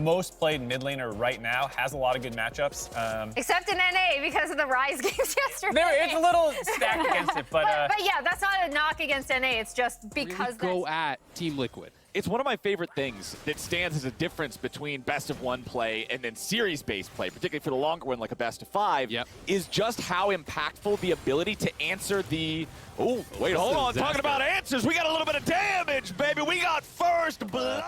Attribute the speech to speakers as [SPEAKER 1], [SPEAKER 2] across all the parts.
[SPEAKER 1] most played mid laner right now, has a lot of good matchups.
[SPEAKER 2] Except in NA because of the Rise games yesterday.
[SPEAKER 1] It's a little stacked against it, but
[SPEAKER 2] yeah, that's not a knock against NA. It's just because
[SPEAKER 3] really go at Team Liquid.
[SPEAKER 4] It's one of my favorite things that stands as a difference between best of one play and then series-based play, particularly for the longer one like a best of five, is just how impactful the ability to answer the... Oh, wait, hold on. Talking about answers, we got a little bit of damage, baby. We got first blood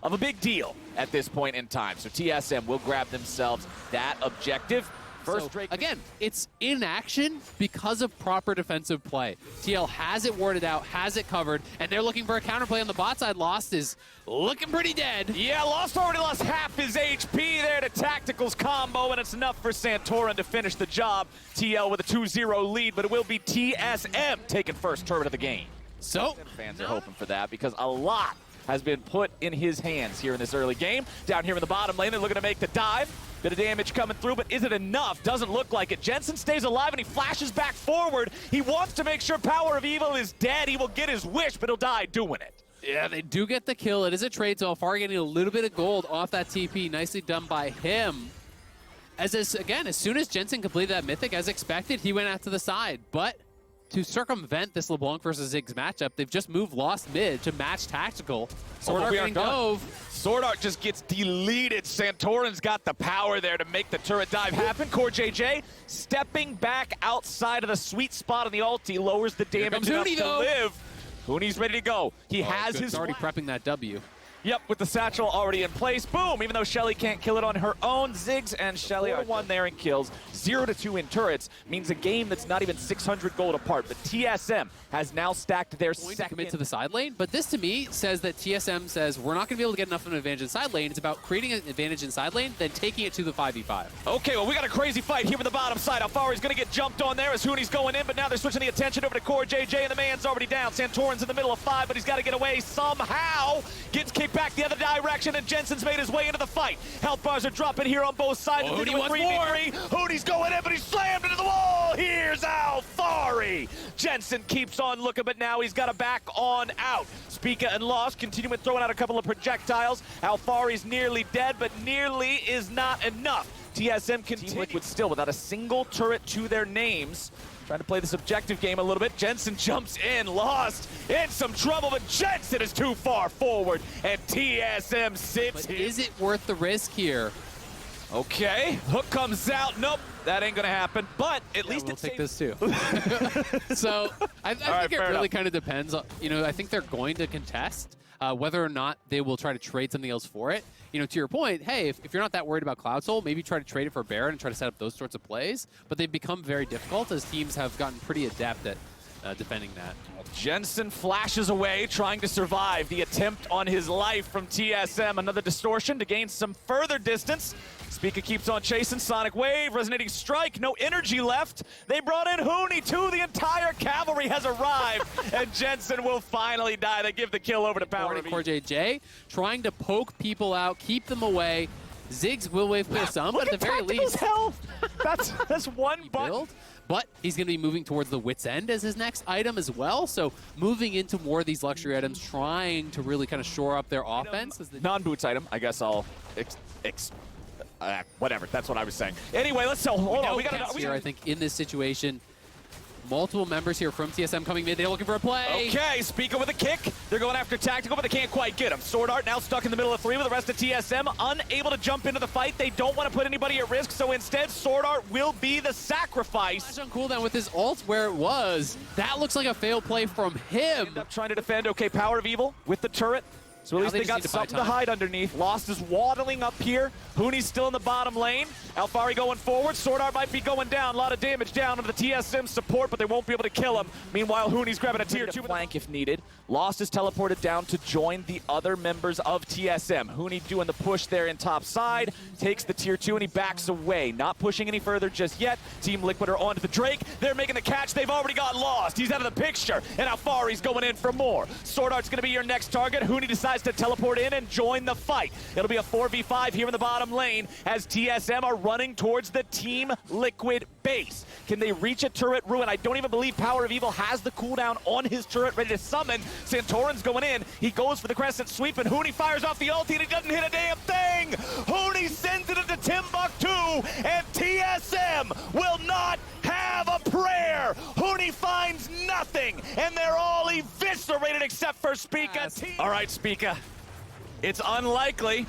[SPEAKER 4] of a big deal at this point in time. So TSM will grab themselves that objective. First,
[SPEAKER 3] so, again, it's inaction because of proper defensive play. TL has it warded out, has it covered, and they're looking for a counterplay on the bot side. Lost is looking pretty dead.
[SPEAKER 4] Yeah, Lost already lost half his HP there to Tactical's combo, and it's enough for Santorin to finish the job. TL with a 2-0 lead, but it will be TSM taking first turret of the game.
[SPEAKER 3] So,
[SPEAKER 4] fans are hoping for that because a lot has been put in his hands here in this early game. Down here in the bottom lane, they're looking to make the dive. Bit of damage coming through, but is it enough? Doesn't look like it. Jensen stays alive and he flashes back forward. He wants to make sure Power of Evil is dead. He will get his wish, but he'll die doing it.
[SPEAKER 3] Yeah, they do get the kill. It is a trade, so Alfari getting a little bit of gold off that TP. Nicely done by him. Again, as soon as Jensen completed that Mythic, as expected, he went out to the side. But to circumvent this LeBlanc versus Ziggs matchup, they've just moved Lost mid to match Tactical. Sword Art getting Dove.
[SPEAKER 4] Sword Art just gets deleted. Santorin's got the power there to make the turret dive happen. Core JJ stepping back outside of the sweet spot on the ulti, lowers the damage enough to live. Huni's ready to go. He has his...
[SPEAKER 3] already prepping that W.
[SPEAKER 4] Yep, with the satchel already in place. Boom! Even though Shelly can't kill it on her own, Ziggs and Shelly are 1 there in kills. 0-2 in turrets means a game that's not even 600 gold apart. But TSM has now stacked their second.
[SPEAKER 3] Commit to the side lane, but this to me says that TSM says we're not going to be able to get enough of an advantage in side lane. It's about creating an advantage in side lane, then taking it to the 5v5.
[SPEAKER 4] Okay, well, we got a crazy fight here with the bottom side. Alfari's going to get jumped on there as Huni's going in, but now they're switching the attention over to Core JJ, and the man's already down. Santorin's in the middle of 5, but he's got to get away somehow. Gets kicked back the other direction, and Jensen's made his way into the fight. Health bars are dropping here on both sides.
[SPEAKER 3] Oh, Huni wants more.
[SPEAKER 4] Huni's going in, but he's slammed into the wall. Here's Alfari. Jensen keeps on looking, but now he's got to back on out. Spica and Lost continuing throwing out a couple of projectiles. Alfari's nearly dead, but nearly is not enough. TSM continues Liquid still without a single turret to their names. Trying to play this objective game a little bit. Jensen jumps in, Lost in some trouble, but Jensen is too far forward, and TSM sits
[SPEAKER 3] here.
[SPEAKER 4] But
[SPEAKER 3] is it worth the risk here?
[SPEAKER 4] Okay, hook comes out. Nope, that ain't gonna happen, but at least
[SPEAKER 3] we'll
[SPEAKER 4] it's
[SPEAKER 3] take this too. So I think it really kind of depends. You know, I think they're going to contest whether or not they will try to trade something else for it. You know, to your point, hey, if you're not that worried about Cloud Soul, maybe try to trade it for Baron and try to set up those sorts of plays. But they've become very difficult as teams have gotten pretty adept at defending that.
[SPEAKER 4] Jensen flashes away, trying to survive the attempt on his life from TSM. Another distortion to gain some further distance. Spica keeps on chasing. Sonic Wave, Resonating Strike, no energy left. They brought in Huni too. The entire cavalry has arrived, and Jensen will finally die. They give the kill over to Power of Evil.
[SPEAKER 3] Core JJ trying to poke people out, keep them away. Ziggs will wave clear some, but at the very least,
[SPEAKER 4] health. That's one button.
[SPEAKER 3] But he's going to be moving towards the Wit's End as his next item as well. So moving into more of these luxury items, trying to really kind of shore up their offense.
[SPEAKER 4] Non-boots item, I guess I'll whatever, that's what I was saying. Anyway, let's hold on. We got
[SPEAKER 3] here, I think, in this situation. Multiple members here from TSM coming mid. They're looking for a play.
[SPEAKER 4] Okay, Spica with a kick. They're going after Tactical, but they can't quite get him. Sword Art now stuck in the middle of 3 with the rest of TSM, unable to jump into the fight. They don't want to put anybody at risk, so instead, Sword Art will be the sacrifice.
[SPEAKER 3] Flash on cooldown with his ult where it was. That looks like a fail play from him.
[SPEAKER 4] End up trying to defend. Okay, Power of Evil with the turret. So at least they got something to hide underneath. Lost is waddling up here. Huni's still in the bottom lane. Alfari going forward. Sword Art might be going down. A lot of damage down under the TSM support, but they won't be able to kill him. Meanwhile, Huni's grabbing a tier 2 flank if needed. Lost is teleported down to join the other members of TSM. Huni doing the push there in top side. Takes the tier 2 and he backs away. Not pushing any further just yet. Team Liquid are onto the Drake. They're making the catch. They've already got Lost. He's out of the picture. And Alfari's going in for more. Sword Art's going to be your next target. Huni decides tries to teleport in and join the fight. It'll be a 4v5 here in the bottom lane as TSM are running towards the Team Liquid base. Can they reach a turret ruin? I don't even believe Power of Evil has the cooldown on his turret ready to summon. Santorin's going in. He goes for the crescent sweep, and Huni fires off the ulti, and he doesn't hit a damn thing! Huni sends it into Timbuktu, and TSM will not have a prayer! Huni finds nothing, and they're all eviscerated except for Spica. All right, Spica. It's unlikely.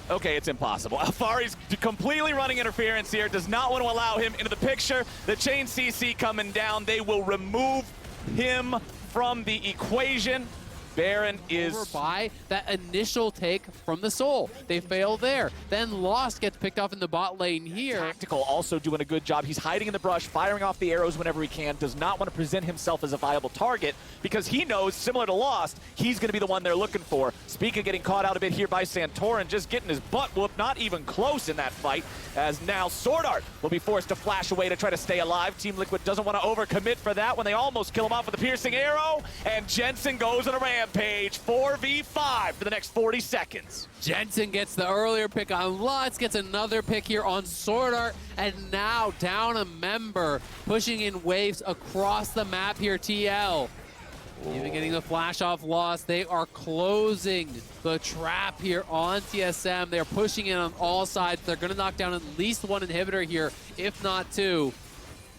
[SPEAKER 4] Okay, it's impossible. Alfari's completely running interference here, does not want to allow him into the picture. The chain CC coming down. They will remove him from the equation. Baron is
[SPEAKER 3] over by that initial take from the Soul. They fail there. Then Lost gets picked off in the bot lane here.
[SPEAKER 4] Tactical also doing a good job. He's hiding in the brush, firing off the arrows whenever he can, does not want to present himself as a viable target because he knows, similar to Lost, he's going to be the one they're looking for. Spica getting caught out a bit here by Santorin, just getting his butt whooped, not even close in that fight, as now Sword Art will be forced to flash away to try to stay alive. Team Liquid doesn't want to overcommit for that when they almost kill him off with a piercing arrow, and Jensen goes on a rampage. 4v5 for the next 40 seconds.
[SPEAKER 3] Jensen gets the earlier pick on Lutz, gets another pick here on Sword Art, and now down a member, pushing in waves across the map here, TL. Even getting the flash off Lost. They are closing the trap here on TSM. They're pushing in on all sides. They're going to knock down at least one inhibitor here, if not two.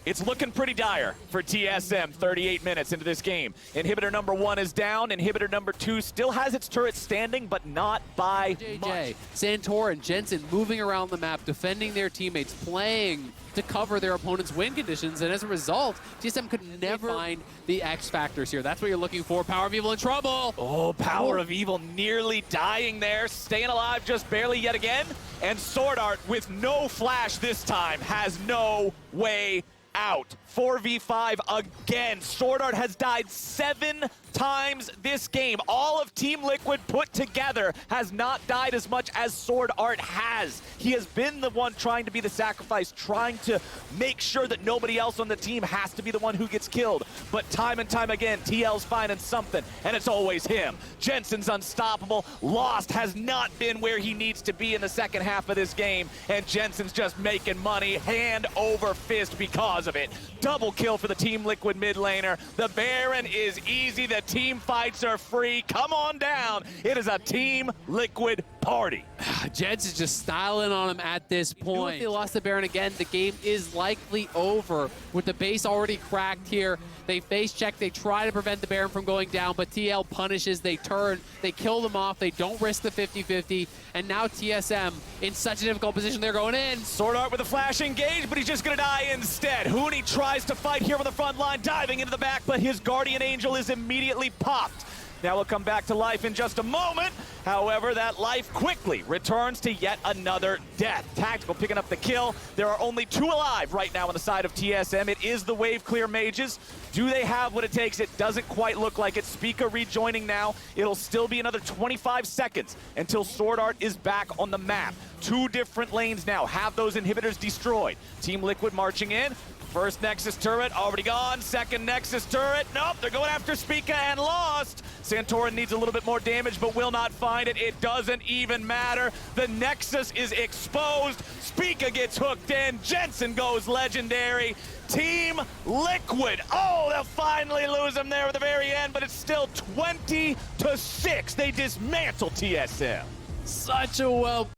[SPEAKER 4] It's looking pretty dire for TSM 38 minutes into this game. Inhibitor number 1 is down. Inhibitor number 2 still has its turret standing, but not by much.
[SPEAKER 3] Santorin, Jensen moving around the map, defending their teammates, playing to cover their opponent's win conditions, and as a result, TSM could never find the X factors here. That's what you're looking for. Power of Evil in trouble.
[SPEAKER 4] Oh, Power of Evil nearly dying there, staying alive just barely yet again, and Sword Art with no flash this time has no way out. 4v5 again. Sword Art has died 7 times this game. All of Team Liquid put together has not died as much as Sword Art has. He has been the one trying to be the sacrifice, trying to make sure that nobody else on the team has to be the one who gets killed. But time and time again, TL's finding something, and it's always him. Jensen's unstoppable. Lost has not been where he needs to be in the second half of this game, and Jensen's just making money hand over fist because of it. Double kill for the Team Liquid mid laner. The Baron is easy. The team fights are free. Come on down. It is a Team Liquid party.
[SPEAKER 3] Jeds is just styling on him at this point. If they lost the Baron again, the game is likely over. With the base already cracked here, they face check, they try to prevent the Baron from going down, but TL punishes, they turn, they kill them off, they don't risk the 50-50, and now TSM in such a difficult position, they're going in.
[SPEAKER 4] Sword Art with a flash engage, but he's just gonna die instead. Huni tries to fight here on the front line, diving into the back, but his Guardian Angel is immediately popped. Now we'll come back to life in just a moment. However, that life quickly returns to yet another death. Tactical picking up the kill. There are only 2 alive right now on the side of TSM. It is the wave clear mages. Do they have what it takes? It doesn't quite look like it. Spica rejoining now. It'll still be another 25 seconds until Sword Art is back on the map. 2 different lanes now have those inhibitors destroyed. Team Liquid marching in. First Nexus turret already gone. Second Nexus turret. Nope, they're going after Spica and Lost. Santorin needs a little bit more damage, but will not find it. It doesn't even matter. The Nexus is exposed. Spica gets hooked in. Jensen goes legendary. Team Liquid. Oh, they'll finally lose him there at the very end, but it's still 20-6. They dismantle TSM.
[SPEAKER 3] Such a well